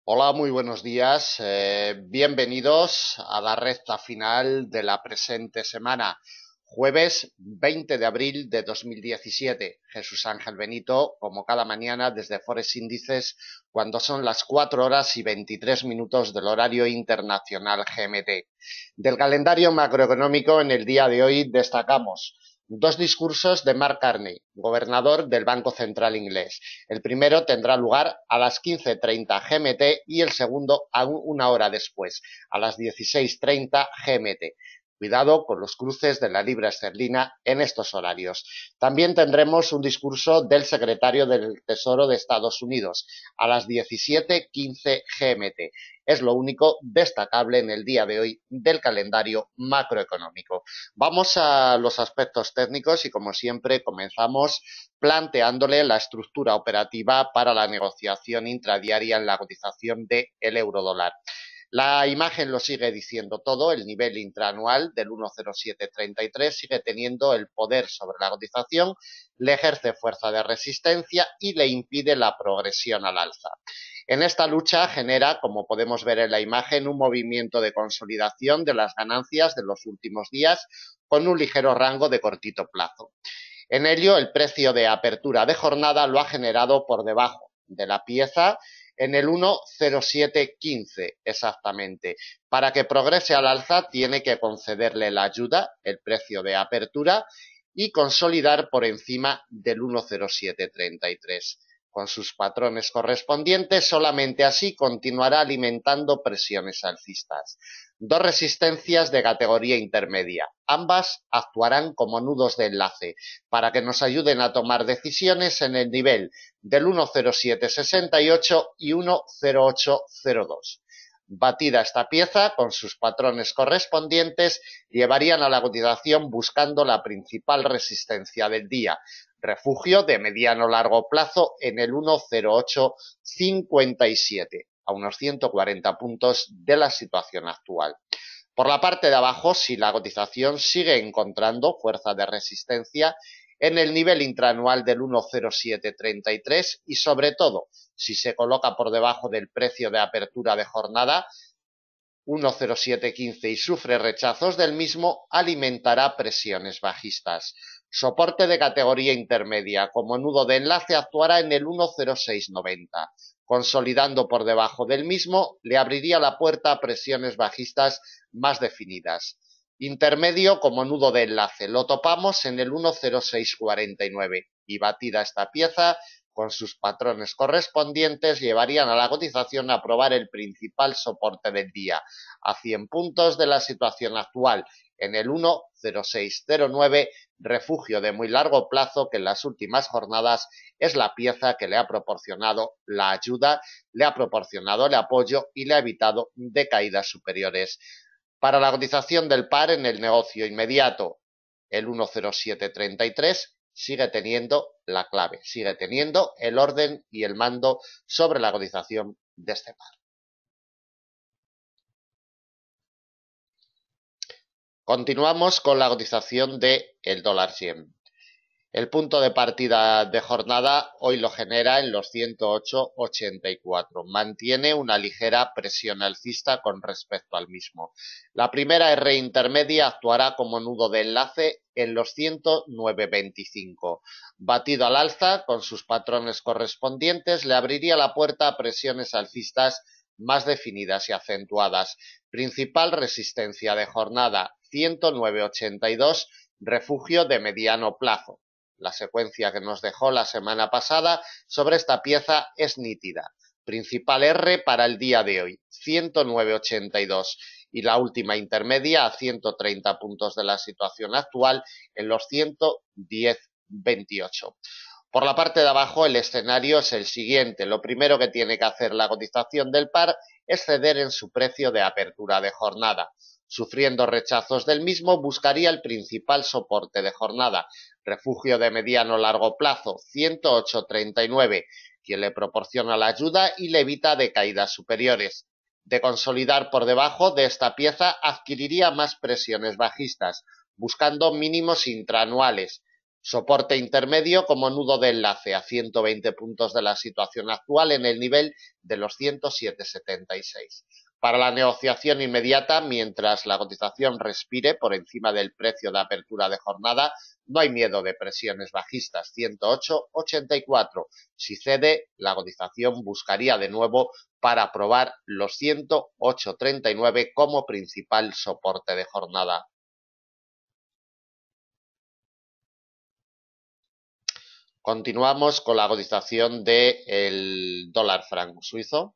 Hola, muy buenos días. Bienvenidos a la recta final de la presente semana, jueves 20 de abril de 2017. Jesús Ángel Benito, como cada mañana desde Forex Índices, cuando son las 4 horas y 23 minutos del horario internacional GMT. Del calendario macroeconómico en el día de hoy destacamos dos discursos de Mark Carney, gobernador del Banco Central Inglés. El primero tendrá lugar a las 15:30 GMT y el segundo a una hora después, a las 16:30 GMT. Cuidado con los cruces de la libra esterlina en estos horarios. También tendremos un discurso del secretario del Tesoro de Estados Unidos a las 17:15 GMT. Es lo único destacable en el día de hoy del calendario macroeconómico. Vamos a los aspectos técnicos y, como siempre, comenzamos planteándole la estructura operativa para la negociación intradiaria en la cotización del eurodólar. La imagen lo sigue diciendo todo, el nivel intraanual del 1,0733 sigue teniendo el poder sobre la cotización, le ejerce fuerza de resistencia y le impide la progresión al alza. En esta lucha genera, como podemos ver en la imagen, un movimiento de consolidación de las ganancias de los últimos días con un ligero rango de cortito plazo. En ello, el precio de apertura de jornada lo ha generado por debajo de la pieza en el 1,0715 exactamente. Para que progrese al alza tiene que concederle la ayuda, el precio de apertura, y consolidar por encima del 1,0733. Con sus patrones correspondientes, solamente así continuará alimentando presiones alcistas. Dos resistencias de categoría intermedia. Ambas actuarán como nudos de enlace para que nos ayuden a tomar decisiones en el nivel del 1,0768 y 1,0802. Batida esta pieza, con sus patrones correspondientes, llevarían a la cotización buscando la principal resistencia del día, refugio de mediano largo plazo en el 1,0857, a unos 140 puntos de la situación actual. Por la parte de abajo, si la cotización sigue encontrando fuerza de resistencia en el nivel intraanual del 1,0733 y, sobre todo, si se coloca por debajo del precio de apertura de jornada 1,0715 y sufre rechazos del mismo, alimentará presiones bajistas. Soporte de categoría intermedia como nudo de enlace actuará en el 1,0690. Consolidando por debajo del mismo, le abriría la puerta a presiones bajistas más definidas. Intermedio como nudo de enlace lo topamos en el 1,0649 y, batida esta pieza, con sus patrones correspondientes, llevarían a la cotización a probar el principal soporte del día, a 100 puntos de la situación actual, en el 1,0609, refugio de muy largo plazo que en las últimas jornadas es la pieza que le ha proporcionado la ayuda, le ha proporcionado el apoyo y le ha evitado de caídas superiores. Para la cotización del par en el negocio inmediato, el 1,0733 sigue teniendo la clave, sigue teniendo el orden y el mando sobre la cotización de este par. Continuamos con la cotización del dólar 100. El punto de partida de jornada hoy lo genera en los 108,84. Mantiene una ligera presión alcista con respecto al mismo. La primera R intermedia actuará como nudo de enlace en los 109,25. Batido al alza, con sus patrones correspondientes, le abriría la puerta a presiones alcistas más definidas y acentuadas. Principal resistencia de jornada 109,82, refugio de mediano plazo. La secuencia que nos dejó la semana pasada sobre esta pieza es nítida. Principal R para el día de hoy, 109,82, y la última intermedia a 130 puntos de la situación actual en los 110,28. Por la parte de abajo, el escenario es el siguiente. Lo primero que tiene que hacer la cotización del par es ceder en su precio de apertura de jornada. Sufriendo rechazos del mismo, buscaría el principal soporte de jornada, refugio de mediano largo plazo, 108,39, quien le proporciona la ayuda y le evita de caídas superiores. De consolidar por debajo de esta pieza, adquiriría más presiones bajistas, buscando mínimos intraanuales, Soporte intermedio como nudo de enlace a 120 puntos de la situación actual en el nivel de los 107,76. Para la negociación inmediata, mientras la cotización respire por encima del precio de apertura de jornada, no hay miedo de presiones bajistas. 108,84. Si cede, la cotización buscaría de nuevo para probar los 108,39 como principal soporte de jornada. Continuamos con la cotización del dólar franco suizo,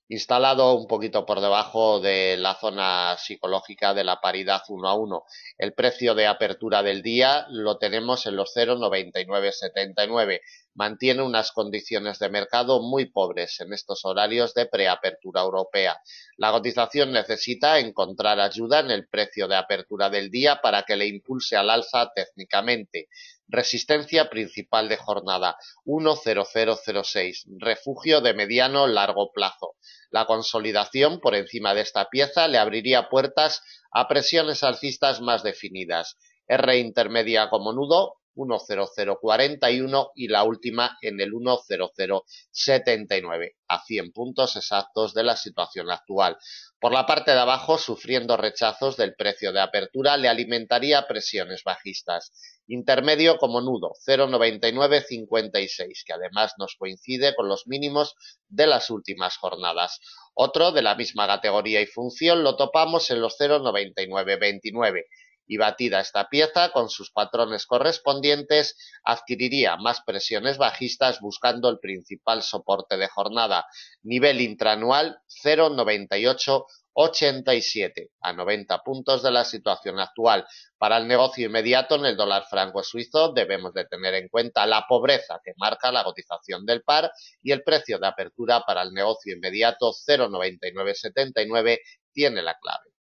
instalado un poquito por debajo de la zona psicológica de la paridad 1 a 1. El precio de apertura del día lo tenemos en los 0,9979. Mantiene unas condiciones de mercado muy pobres en estos horarios de preapertura europea. La cotización necesita encontrar ayuda en el precio de apertura del día para que le impulse al alza técnicamente. Resistencia principal de jornada 1,0006. Refugio de mediano largo plazo. La consolidación por encima de esta pieza le abriría puertas a presiones alcistas más definidas. R intermedia como nudo 1,0041 y la última en el 1,0079, a 100 puntos exactos de la situación actual. Por la parte de abajo, sufriendo rechazos del precio de apertura, le alimentaría presiones bajistas. Intermedio como nudo 0,9956, que además nos coincide con los mínimos de las últimas jornadas. Otro de la misma categoría y función lo topamos en los 0,9929 y batida esta pieza con sus patrones correspondientes adquiriría más presiones bajistas buscando el principal soporte de jornada, nivel intraanual 0,9887 a 90 puntos de la situación actual. Para el negocio inmediato en el dólar franco suizo debemos de tener en cuenta la pobreza que marca la cotización del par y el precio de apertura para el negocio inmediato 0,9979 tiene la clave.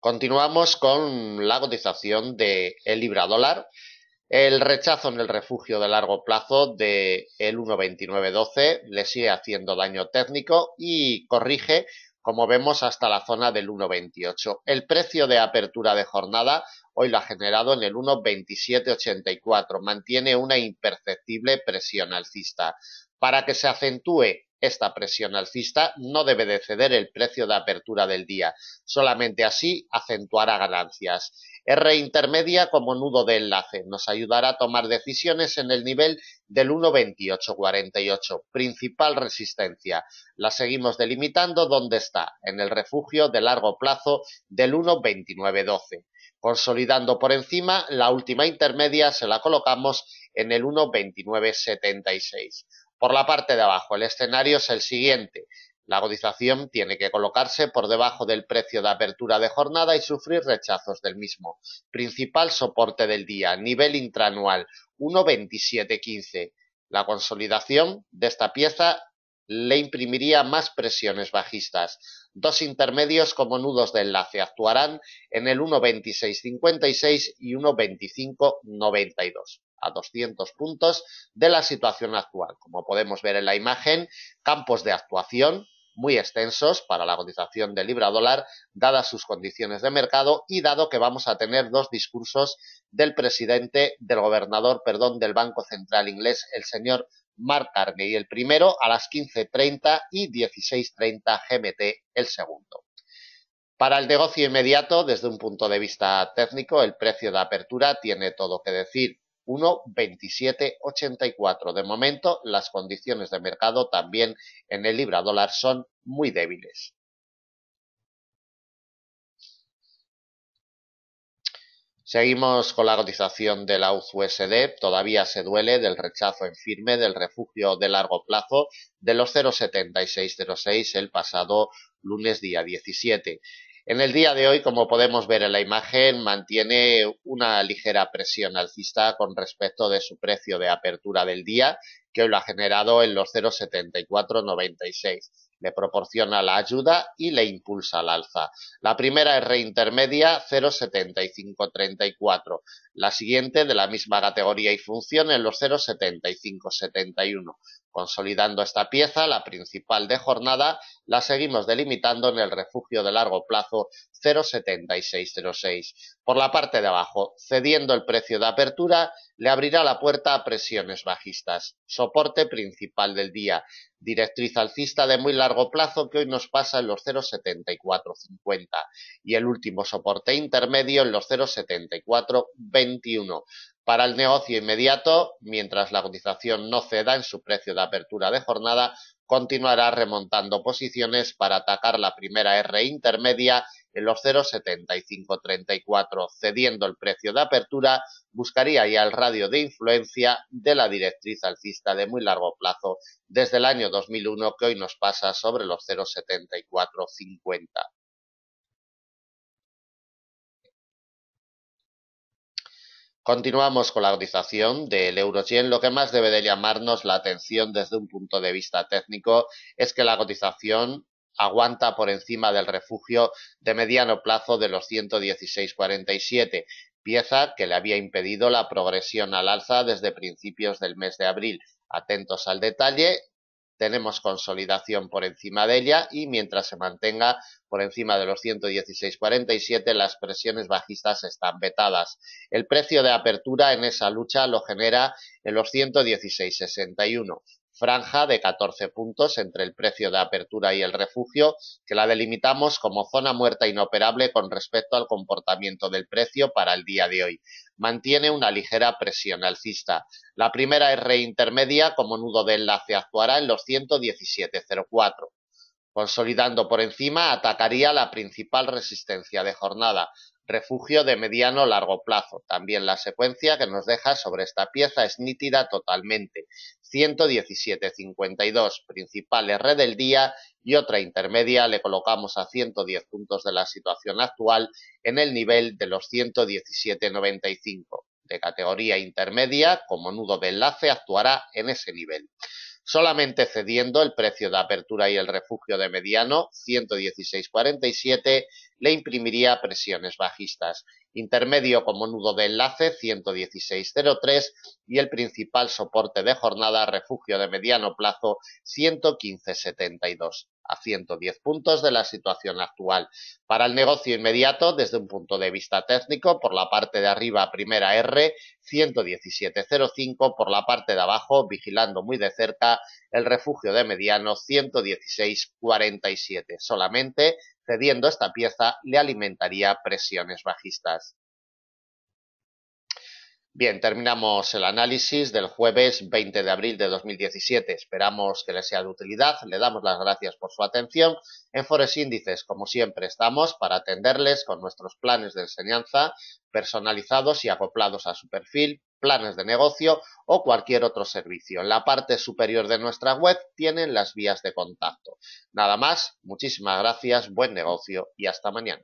Continuamos con la cotización del libra dólar. El rechazo en el refugio de largo plazo del 1,2912 le sigue haciendo daño técnico y corrige, como vemos, hasta la zona del 1,28. El precio de apertura de jornada hoy lo ha generado en el 1,2784. Mantiene una imperceptible presión alcista. Para que se acentúe esta presión alcista, no debe de ceder el precio de apertura del día. Solamente así acentuará ganancias. R intermedia como nudo de enlace nos ayudará a tomar decisiones en el nivel del 1,2848. Principal resistencia. La seguimos delimitando donde está, en el refugio de largo plazo del 1,2912. Consolidando por encima, la última intermedia se la colocamos en el 1,2976. Por la parte de abajo, el escenario es el siguiente. La cotización tiene que colocarse por debajo del precio de apertura de jornada y sufrir rechazos del mismo. Principal soporte del día, nivel intraanual 1,2715. La consolidación de esta pieza le imprimiría más presiones bajistas. Dos intermedios como nudos de enlace actuarán en el 1,2656 y 1,2592. A 200 puntos de la situación actual. Como podemos ver en la imagen, campos de actuación muy extensos para la cotización del libra dólar, dadas sus condiciones de mercado y dado que vamos a tener dos discursos del gobernador del Banco Central inglés, el señor Mark Carney, el primero a las 15:30 y 16:30 GMT el segundo. Para el negocio inmediato, desde un punto de vista técnico, el precio de apertura tiene todo que decir. 1,2784. De momento, las condiciones de mercado también en el libra dólar son muy débiles. Seguimos con la cotización de la USD. Todavía se duele del rechazo en firme del refugio de largo plazo de los 0,7606 el pasado lunes día 17. En el día de hoy, como podemos ver en la imagen, mantiene una ligera presión alcista con respecto de su precio de apertura del día, que hoy lo ha generado en los 0,7496. Le proporciona la ayuda y le impulsa al alza. La primera es intermedia 0,7534. La siguiente, de la misma categoría y función, en los 0,7571. Consolidando esta pieza, la principal de jornada, la seguimos delimitando en el refugio de largo plazo 0,7606. Por la parte de abajo, cediendo el precio de apertura, le abrirá la puerta a presiones bajistas. Soporte principal del día, directriz alcista de muy largo plazo que hoy nos pasa en los 0,7450 y el último soporte intermedio en los 0,7421. Para el negocio inmediato, mientras la cotización no ceda en su precio de apertura de jornada, continuará remontando posiciones para atacar la primera R intermedia en los 0,7534, cediendo el precio de apertura, buscaría ya el radio de influencia de la directriz alcista de muy largo plazo desde el año 2001 que hoy nos pasa sobre los 0,7450. Continuamos con la cotización del euro-yen. Lo que más debe de llamarnos la atención desde un punto de vista técnico es que la cotización aguanta por encima del refugio de mediano plazo de los 116,47, pieza que le había impedido la progresión al alza desde principios del mes de abril. Atentos al detalle. Tenemos consolidación por encima de ella y mientras se mantenga por encima de los 116,47 las presiones bajistas están vetadas. El precio de apertura en esa lucha lo genera en los 116,61. Franja de 14 puntos entre el precio de apertura y el refugio, que la delimitamos como zona muerta inoperable con respecto al comportamiento del precio para el día de hoy. Mantiene una ligera presión alcista. La primera R intermedia como nudo de enlace actuará en los 117,04. Consolidando por encima, atacaría la principal resistencia de jornada, refugio de mediano largo plazo. También la secuencia que nos deja sobre esta pieza es nítida totalmente. 117,52, principal R del día, y otra intermedia le colocamos a 110 puntos de la situación actual en el nivel de los 117,95. De categoría intermedia, como nudo de enlace, actuará en ese nivel. Solamente cediendo el precio de apertura y el refugio de mediano, 116,47, le imprimiría presiones bajistas. Intermedio como nudo de enlace, 116,03 y el principal soporte de jornada, refugio de mediano plazo, 115,72, a 110 puntos de la situación actual. Para el negocio inmediato, desde un punto de vista técnico, por la parte de arriba, primera R, 117,05, por la parte de abajo, vigilando muy de cerca, el refugio de mediano 116,47. Solamente cediendo esta pieza le alimentaría presiones bajistas. Bien, terminamos el análisis del jueves 20 de abril de 2017. Esperamos que les sea de utilidad. Le damos las gracias por su atención. En Forex Índices, como siempre, estamos para atenderles con nuestros planes de enseñanza personalizados y acoplados a su perfil, planes de negocio o cualquier otro servicio. En la parte superior de nuestra web tienen las vías de contacto. Nada más, muchísimas gracias, buen negocio y hasta mañana.